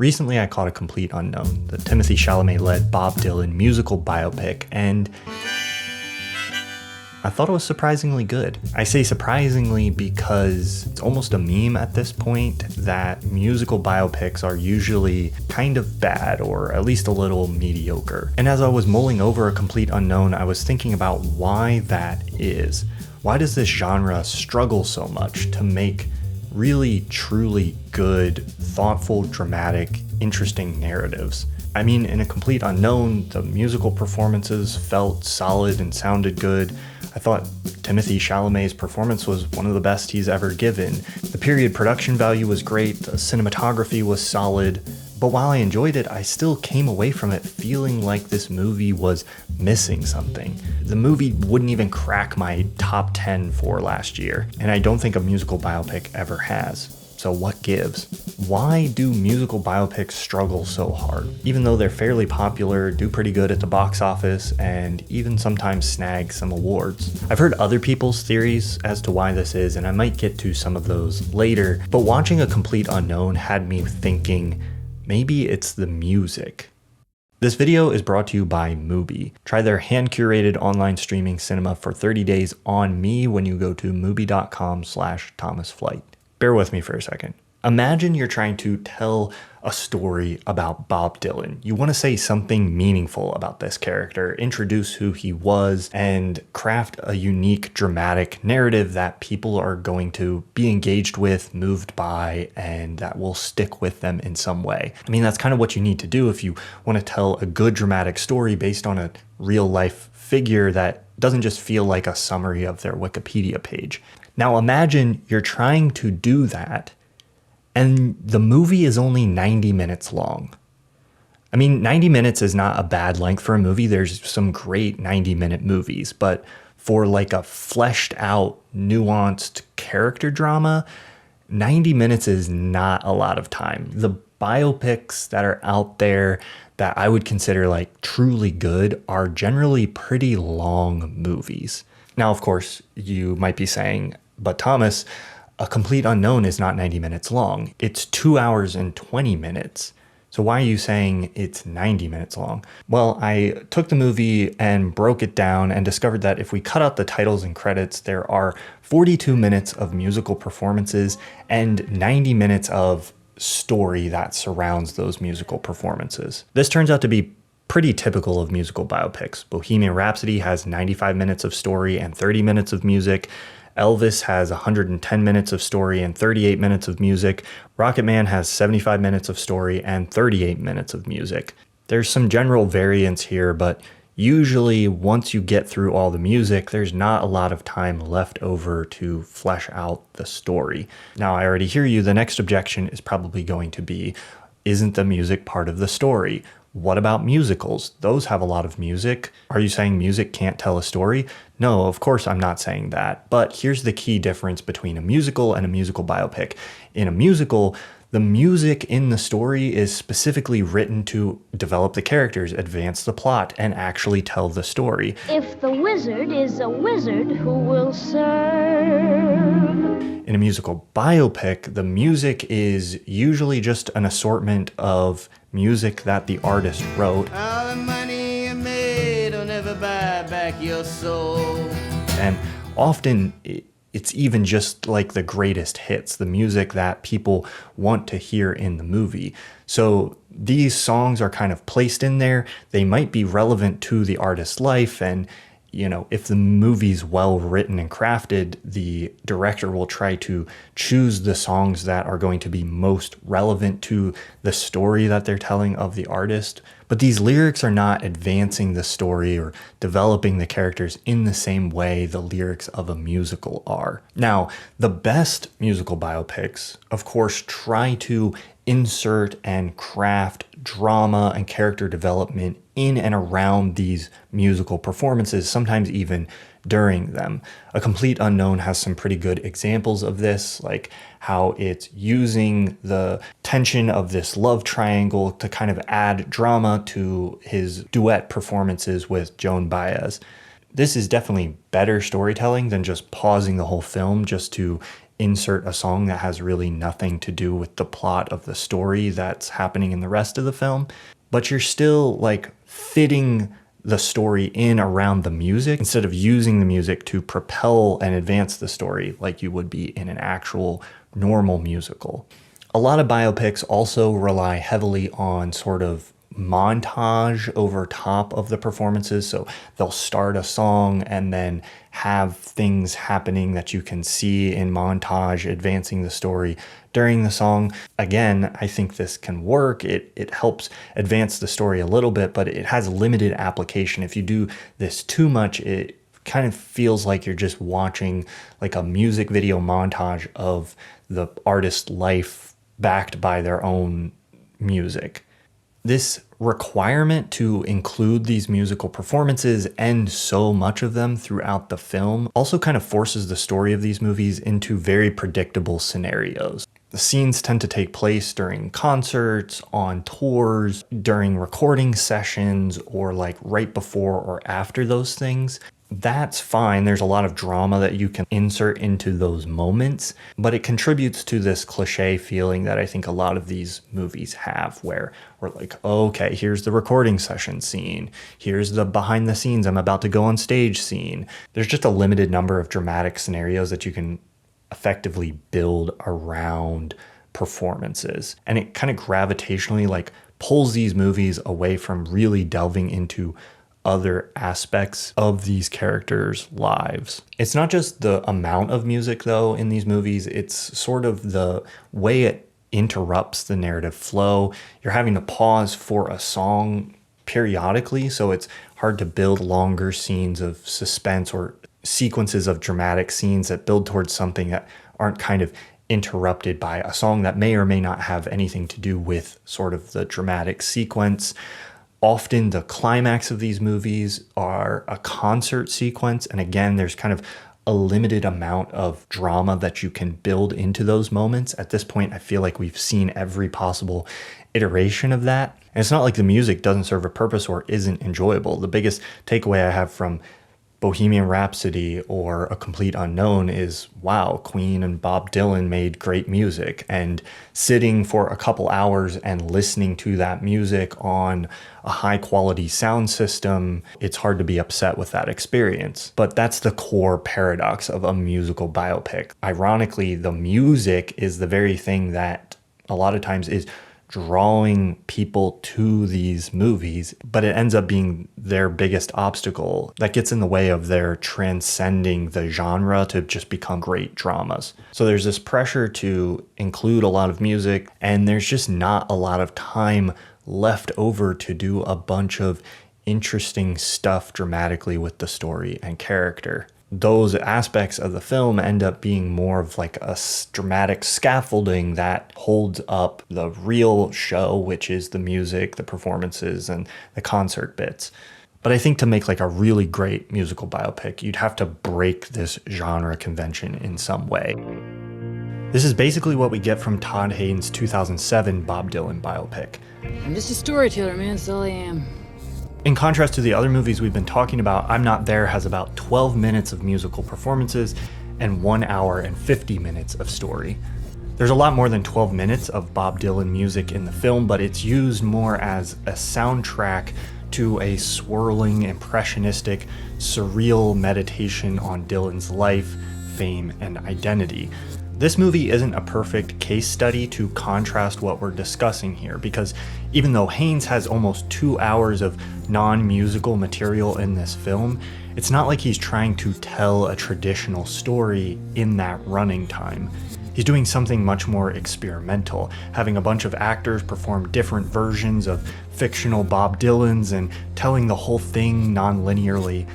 Recently, I caught A Complete Unknown, the Timothée Chalamet-led Bob Dylan musical biopic, and I thought it was surprisingly good. I say surprisingly because it's almost a meme at this point that musical biopics are usually kind of bad, or at least a little mediocre. And as I was mulling over A Complete Unknown, I was thinking about why that is. Why does this genre struggle so much to make really, truly good, thoughtful, dramatic, interesting narratives? I mean, in A Complete Unknown, the musical performances felt solid and sounded good. I thought Timothée Chalamet's performance was one of the best he's ever given. The period production value was great, the cinematography was solid, but while I enjoyed it, I still came away from it feeling like this movie was missing something. The movie wouldn't even crack my top 10 for last year, and I don't think a musical biopic ever has. So what gives? Why do musical biopics struggle so hard? Even though they're fairly popular, do pretty good at the box office, and even sometimes snag some awards. I've heard other people's theories as to why this is, and I might get to some of those later, but watching A Complete Unknown had me thinking, maybe it's the music. This video is brought to you by Mubi. Try their hand-curated online streaming cinema for 30 days on me when you go to mubi.com/ThomasFlight. Bear with me for a second. Imagine you're trying to tell a story about Bob Dylan. You want to say something meaningful about this character, introduce who he was, and craft a unique, dramatic narrative that people are going to be engaged with, moved by, and that will stick with them in some way. I mean, that's kind of what you need to do if you want to tell a good, dramatic story based on a real-life figure that doesn't just feel like a summary of their Wikipedia page. Now imagine you're trying to do that, and the movie is only 90 minutes long. I mean, 90 minutes is not a bad length for a movie. There's some great 90-minute movies, but for like a fleshed out, nuanced character drama, 90 minutes is not a lot of time. The biopics that are out there that I would consider like truly good are generally pretty long movies. Now, of course, you might be saying, but Thomas, A Complete Unknown is not 90 minutes long. It's 2 hours and 20 minutes. So why are you saying it's 90 minutes long? Well, I took the movie and broke it down and discovered that if we cut out the titles and credits, there are 42 minutes of musical performances and 90 minutes of story that surrounds those musical performances. This turns out to be pretty typical of musical biopics. Bohemian Rhapsody has 95 minutes of story and 30 minutes of music. Elvis has 110 minutes of story and 38 minutes of music. Rocket Man has 75 minutes of story and 38 minutes of music. There's some general variance here, but usually once you get through all the music, there's not a lot of time left over to flesh out the story. Now, I already hear you. The next objection is probably going to be, isn't the music part of the story? What about musicals? Those have a lot of music. Are you saying music can't tell a story? No, of course I'm not saying that. But here's the key difference between a musical and a musical biopic. In a musical, the music in the story is specifically written to develop the characters, advance the plot, and actually tell the story. If the wizard is a wizard who will serve. In a musical biopic, the music is usually just an assortment of music that the artist wrote. All the money you made will never buy back your soul. And often it's even just like the greatest hits, the music that people want to hear in the movie. So these songs are kind of placed in there. They might be relevant to the artist's life, and you know, if the movie's well written and crafted, the director will try to choose the songs that are going to be most relevant to the story that they're telling of the artist. But these lyrics are not advancing the story or developing the characters in the same way the lyrics of a musical are. Now, the best musical biopics, of course, try to insert and craft drama and character development in and around these musical performances, sometimes even during them. A Complete Unknown has some pretty good examples of this, like how it's using the tension of this love triangle to kind of add drama to his duet performances with Joan Baez. This is definitely better storytelling than just pausing the whole film just to insert a song that has really nothing to do with the plot of the story that's happening in the rest of the film, but you're still like fitting the story in around the music instead of using the music to propel and advance the story like you would be in an actual normal musical. A lot of biopics also rely heavily on sort of montage over top of the performances. So they'll start a song and then have things happening that you can see in montage advancing the story during the song. Again, I think this can work. It helps advance the story a little bit, but it has limited application. If you do this too much, it kind of feels like you're just watching like a music video montage of the artist's life backed by their own music. This requirement to include these musical performances and so much of them throughout the film also kind of forces the story of these movies into very predictable scenarios. The scenes tend to take place during concerts, on tours, during recording sessions, or like right before or after those things. That's fine. There's a lot of drama that you can insert into those moments, but it contributes to this cliche feeling that I think a lot of these movies have, where we're like, okay, here's the recording session scene. Here's the behind the scenes, I'm about to go on stage scene. There's just a limited number of dramatic scenarios that you can effectively build around performances. And it kind of gravitationally like pulls these movies away from really delving into other aspects of these characters' lives. It's not just the amount of music though in these movies, it's sort of the way it interrupts the narrative flow. You're having to pause for a song periodically, so it's hard to build longer scenes of suspense or sequences of dramatic scenes that build towards something that aren't kind of interrupted by a song that may or may not have anything to do with sort of the dramatic sequence. Often the climax of these movies are a concert sequence. And again, there's kind of a limited amount of drama that you can build into those moments. At this point, I feel like we've seen every possible iteration of that. And it's not like the music doesn't serve a purpose or isn't enjoyable. The biggest takeaway I have from Bohemian Rhapsody or A Complete Unknown is, wow, Queen and Bob Dylan made great music, and sitting for a couple hours and listening to that music on a high quality sound system, it's hard to be upset with that experience. But that's the core paradox of a musical biopic. Ironically, the music is the very thing that a lot of times is drawing people to these movies, but it ends up being their biggest obstacle that gets in the way of their transcending the genre to just become great dramas. So there's this pressure to include a lot of music, and there's just not a lot of time left over to do a bunch of interesting stuff dramatically with the story and character. Those aspects of the film end up being more of like a dramatic scaffolding that holds up the real show, which is the music, the performances, and the concert bits. But I think to make like a really great musical biopic, you'd have to break this genre convention in some way. This is basically what we get from Todd Haynes' 2007 Bob Dylan biopic. I'm just a storyteller, man, that's all I am. In contrast to the other movies we've been talking about, I'm Not There has about 12 minutes of musical performances and 1 hour and 50 minutes of story. There's a lot more than 12 minutes of Bob Dylan music in the film, but it's used more as a soundtrack to a swirling, impressionistic, surreal meditation on Dylan's life, fame, and identity. This movie isn't a perfect case study to contrast what we're discussing here, because even though Haynes has almost 2 hours of non-musical material in this film, it's not like he's trying to tell a traditional story in that running time. He's doing something much more experimental, having a bunch of actors perform different versions of fictional Bob Dylans and telling the whole thing non-linearly.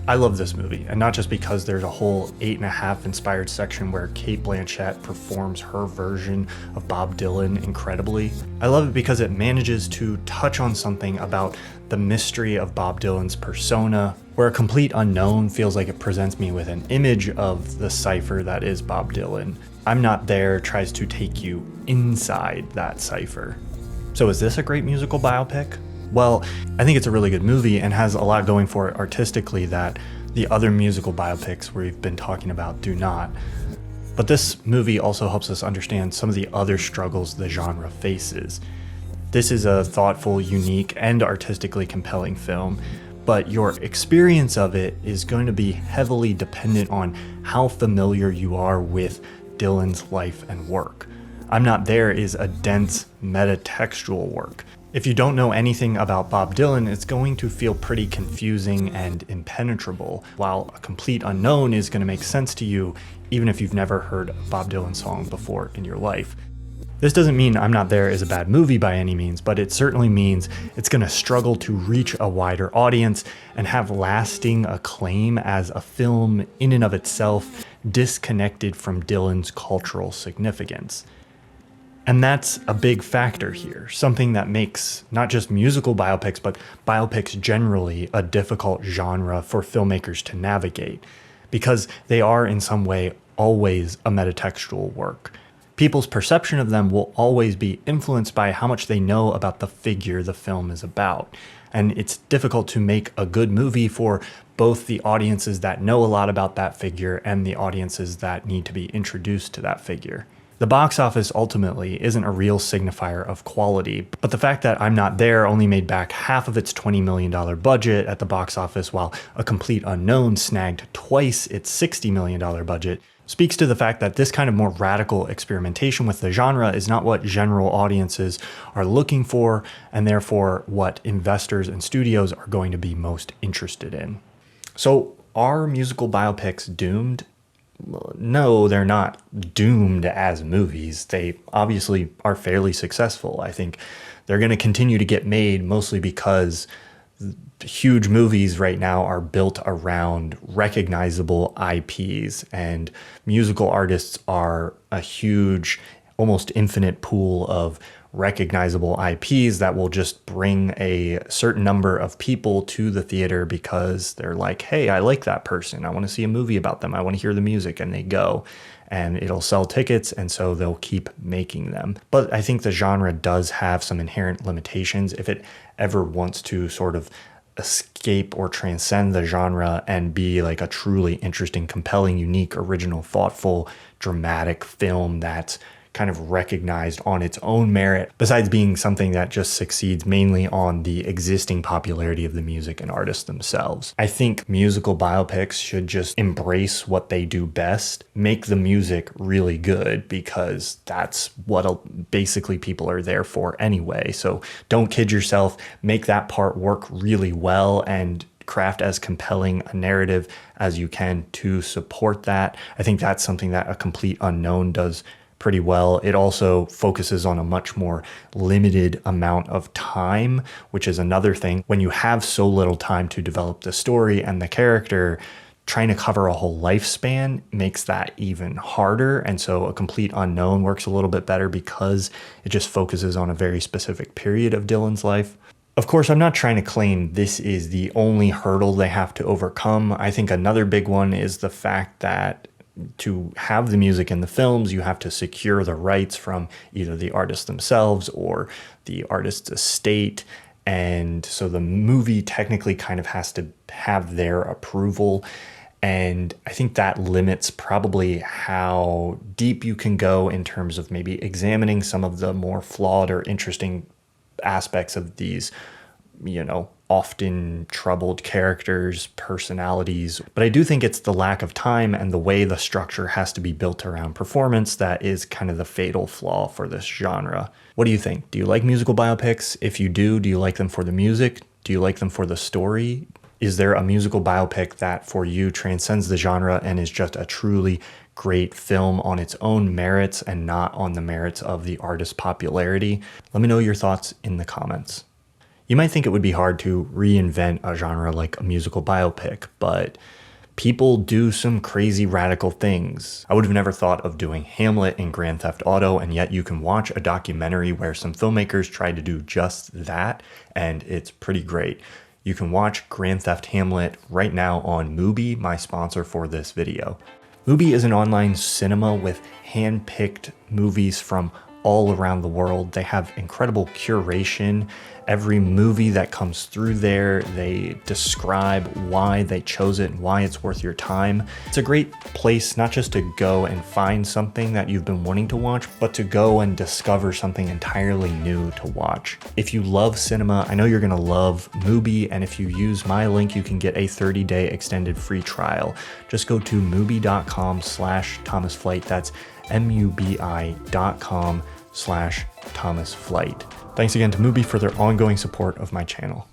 I love this movie, and not just because there's a whole 8.5 inspired section where Cate Blanchett performs her version of Bob Dylan incredibly. I love it because it manages to touch on something about the mystery of Bob Dylan's persona, where A Complete Unknown feels like it presents me with an image of the cipher that is Bob Dylan. I'm Not There tries to take you inside that cipher. So is this a great musical biopic? Well, I think it's a really good movie and has a lot going for it artistically that the other musical biopics we've been talking about do not. But this movie also helps us understand some of the other struggles the genre faces. This is a thoughtful, unique, and artistically compelling film, but your experience of it is going to be heavily dependent on how familiar you are with Dylan's life and work. I'm Not There is a dense, metatextual work. If you don't know anything about Bob Dylan, it's going to feel pretty confusing and impenetrable, while A Complete Unknown is going to make sense to you even if you've never heard a Bob Dylan song before in your life. This doesn't mean I'm Not There is a bad movie by any means, but it certainly means it's going to struggle to reach a wider audience and have lasting acclaim as a film in and of itself, disconnected from Dylan's cultural significance. And that's a big factor here, something that makes not just musical biopics, but biopics generally a difficult genre for filmmakers to navigate, because they are in some way always a metatextual work. People's perception of them will always be influenced by how much they know about the figure the film is about. And it's difficult to make a good movie for both the audiences that know a lot about that figure and the audiences that need to be introduced to that figure. The box office ultimately isn't a real signifier of quality, but the fact that I'm Not There only made back half of its $20 million budget at the box office, while A Complete Unknown snagged twice its $60 million budget, speaks to the fact that this kind of more radical experimentation with the genre is not what general audiences are looking for, and therefore what investors and studios are going to be most interested in. So, are musical biopics doomed? No, they're not doomed as movies. They obviously are fairly successful. I think they're going to continue to get made mostly because huge movies right now are built around recognizable IPs, and musical artists are a huge, almost infinite pool of recognizable IPs that will just bring a certain number of people to the theater because they're like, hey, I like that person. I want to see a movie about them. I want to hear the music, and they go. And it'll sell tickets, and so they'll keep making them. But I think the genre does have some inherent limitations if it ever wants to sort of escape or transcend the genre and be like a truly interesting, compelling, unique, original, thoughtful, dramatic film that's kind of recognized on its own merit, besides being something that just succeeds mainly on the existing popularity of the music and artists themselves. I think musical biopics should just embrace what they do best, make the music really good, because that's what basically people are there for anyway. So don't kid yourself, make that part work really well and craft as compelling a narrative as you can to support that. I think that's something that A Complete Unknown does pretty well. It also focuses on a much more limited amount of time, which is another thing. When you have so little time to develop the story and the character, trying to cover a whole lifespan makes that even harder. And so A Complete Unknown works a little bit better because it just focuses on a very specific period of Dylan's life. Of course, I'm not trying to claim this is the only hurdle they have to overcome. I think another big one is the fact that to have the music in the films, you have to secure the rights from either the artists themselves or the artist's estate. And so the movie technically kind of has to have their approval. And I think that limits probably how deep you can go in terms of maybe examining some of the more flawed or interesting aspects of these, often troubled characters, personalities. But I do think it's the lack of time and the way the structure has to be built around performance that is kind of the fatal flaw for this genre. What do you think? Do you like musical biopics? If you do you like them for the music? Do you like them for the story? Is there a musical biopic that for you transcends the genre and is just a truly great film on its own merits and not on the merits of the artist's popularity? Let me know your thoughts in the comments. You might think it would be hard to reinvent a genre like a musical biopic, but people do some crazy radical things. I would have never thought of doing Hamlet in Grand Theft Auto, and yet you can watch a documentary where some filmmakers tried to do just that, and it's pretty great. You can watch Grand Theft Hamlet right now on Mubi, my sponsor for this video. Mubi is an online cinema with hand-picked movies from all around the world. They have incredible curation. Every movie that comes through there, they describe why they chose it and why it's worth your time. It's a great place not just to go and find something that you've been wanting to watch, but to go and discover something entirely new to watch. If you love cinema, I know you're gonna love Mubi, and if you use my link, you can get a 30-day extended free trial. Just go to mubi.com/ThomasFlight. That's mubi.com/ThomasFlight. Thanks again to Mubi for their ongoing support of my channel.